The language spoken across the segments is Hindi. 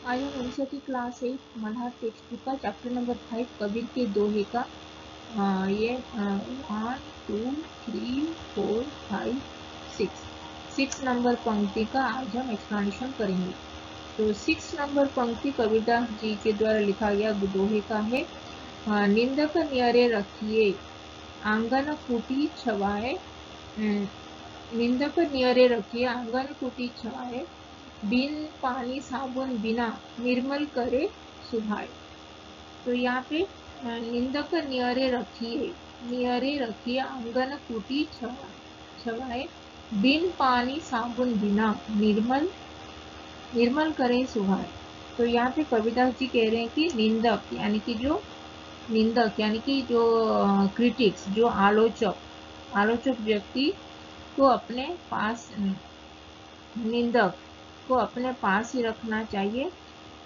आज हम उनसे की क्लास 8 मल्हार टेक्स्ट बुक का चैप्टर नंबर 5 कबीर के दोहे का ये 1 2 3 4 5 6 नंबर पंक्ति का आज हम एक्सप्लेनेशन करेंगे। तो 6 नंबर पंक्ति कबीरदास जी के द्वारा लिखा गया दोहे का है। निंदक न्यारे रखिए आंगन कुटी छवाए, निंदक न्यारे रखिए आंगन कुटी छवाए, बिन पानी साबुन बिना निर्मल करे सुभाए। तो यहाँ पे निंदक न्यारे रखिए आंगन कुटी छवाए, बिन पानी साबुन बिना निर्मल करे सुभाए। तो यहाँ पे कबीरदास जी कह रहे हैं कि निंदक यानी कि जो क्रिटिक्स, जो आलोचक व्यक्ति को अपने पास, निंदक को अपने पास ही रखना चाहिए।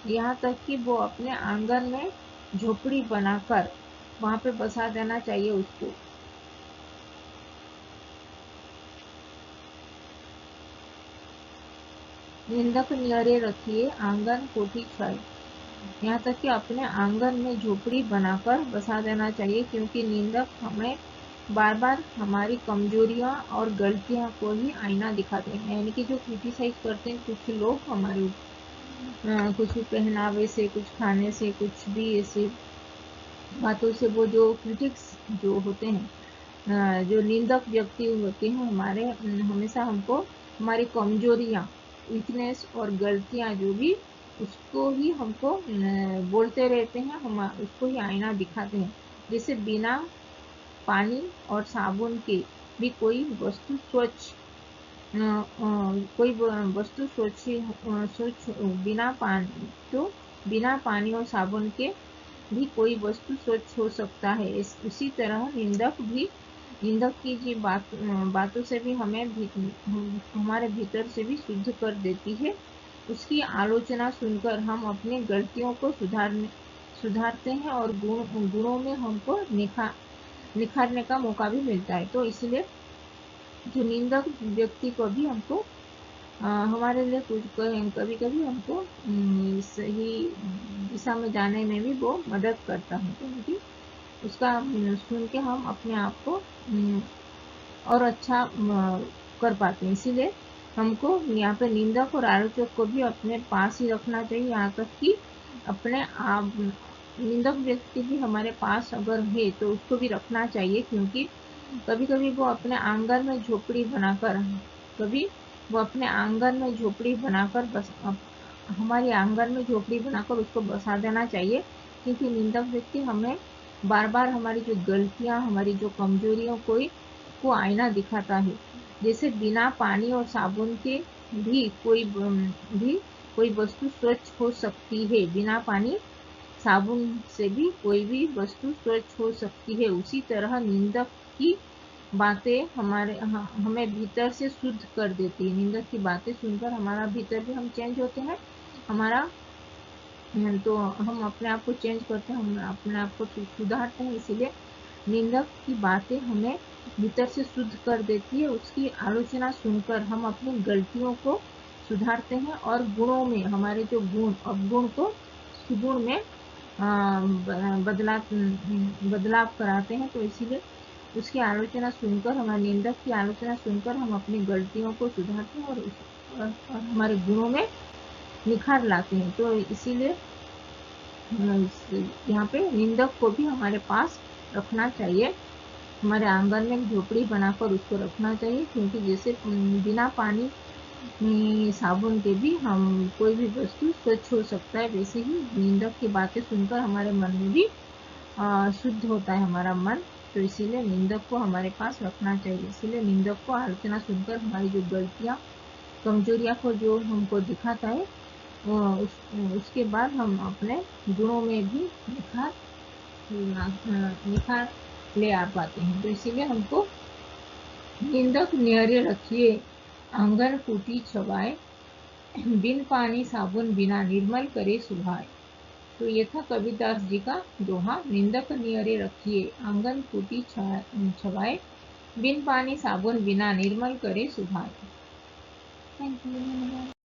यहाँ तक कि वो अपने आंगन में झोपड़ी बनाकर वहां पे बसा देना चाहिए उसको। निंदक न्यारे रखिए आंगन कोठी छाए, यहाँ तक कि अपने आंगन में झोपड़ी बनाकर बसा देना चाहिए, क्योंकि निंदक हमें बार बार हमारी कमजोरियां और गलतियां को ही आईना दिखाते हैं। यानी कि जो क्रिटिसाइज करते हैं कुछ लोग हमारे कुछ पहनावे से, कुछ खाने से, कुछ भी ऐसे बातों से, वो जो क्रिटिक्स जो होते हैं, जो निंदक व्यक्ति होते हैं हमारे, हमेशा हमको हमारी कमजोरियां, वीकनेस और गलतियां जो भी, उसको ही हमको बोलते रहते हैं, हम उसको ही आईना दिखाते हैं। जैसे बिना पानी और साबुन के भी कोई वस्तु स्वच्छ, कोई वस्तु स्वच्छ बिना पानी और साबुन के भी कोई वस्तु स्वच्छ हो सकता है। उसी तरह निंदक की जी बातों से भी हमारे भीतर से भी शुद्ध कर देती है। उसकी आलोचना सुनकर हम अपनी गलतियों को सुधारते हैं और गुणों में हमको निखारने का मौका भी मिलता है। तो इसलिए जो निंदक व्यक्ति को भी हमको हमारे लिए कुछ कभी कभी हमको सही दिशा में जाने में भी वो मदद करता है, क्योंकि उसका सुन के हम अपने आप को और अच्छा कर पाते हैं। इसीलिए हमको यहाँ पे निंदक और आलोचक को भी अपने पास ही रखना चाहिए। यहाँ तक कि अपने आप निंदक व्यक्ति भी हमारे पास अगर है तो उसको भी रखना चाहिए, क्योंकि कभी कभी वो अपने आंगन में झोपड़ी बनाकर हमारे आंगन में झोपड़ी बनाकर उसको बसा देना चाहिए, क्योंकि निंदक व्यक्ति हमें बार बार हमारी जो गलतियां, हमारी जो कमजोरियों को आईना दिखाता है। जैसे बिना पानी और साबुन के भी कोई वस्तु स्वच्छ हो सकती है, बिना पानी साबुन से भी कोई भी वस्तु स्वच्छ हो सकती है। उसी तरह निंदक की बातें हमें भीतर से शुद्ध कर देती है। निंदक की बातें सुनकर हमारा भीतर भी हम चेंज होते हैं, तो हम अपने आप को चेंज करते हैं, हम अपने आप को सुधारते हैं। इसीलिए निंदक की बातें हमें भीतर से शुद्ध कर देती है। उसकी आलोचना सुनकर हम अपनी गलतियों को सुधारते हैं और गुणों में, हमारे जो अवगुण को सुगुण में बदलाव कराते हैं। तो इसीलिए उसकी आलोचना सुनकर, हमारे निंदक की आलोचना सुनकर हम अपनी गलतियों को सुधारते हैं और हमारे गुणों में निखार लाते हैं। तो इसीलिए यहाँ पे निंदक को भी हमारे पास रखना चाहिए, हमारे आंगन में झोपड़ी बनाकर उसको रखना चाहिए, क्योंकि जैसे बिना पानी साबुन के भी हम कोई भी वस्तु स्वच्छ हो सकता है, वैसे ही निंदक की बातें सुनकर हमारे मन में भी शुद्ध होता है हमारा मन। तो इसीलिए निंदक को हमारे पास रखना चाहिए। इसीलिए निंदक को आलोचना सुनकर हमारी जो गलतियां, कमजोरियां को जो हमको दिखाता है, उसके बाद हम अपने गुणों में भी निखार ले आ पाते हैं। तो इसीलिए हमको निंदक न्यारे रखिए आंगन कुटी छवाए, बिन पानी साबुन बिना निर्मल करे सुभाए। तो ये था कबीरदास जी का दोहा, निंदक न्यारे रखिए आंगन कुटी छवाए, बिन पानी साबुन बिना निर्मल करे सुभाए। Thank you.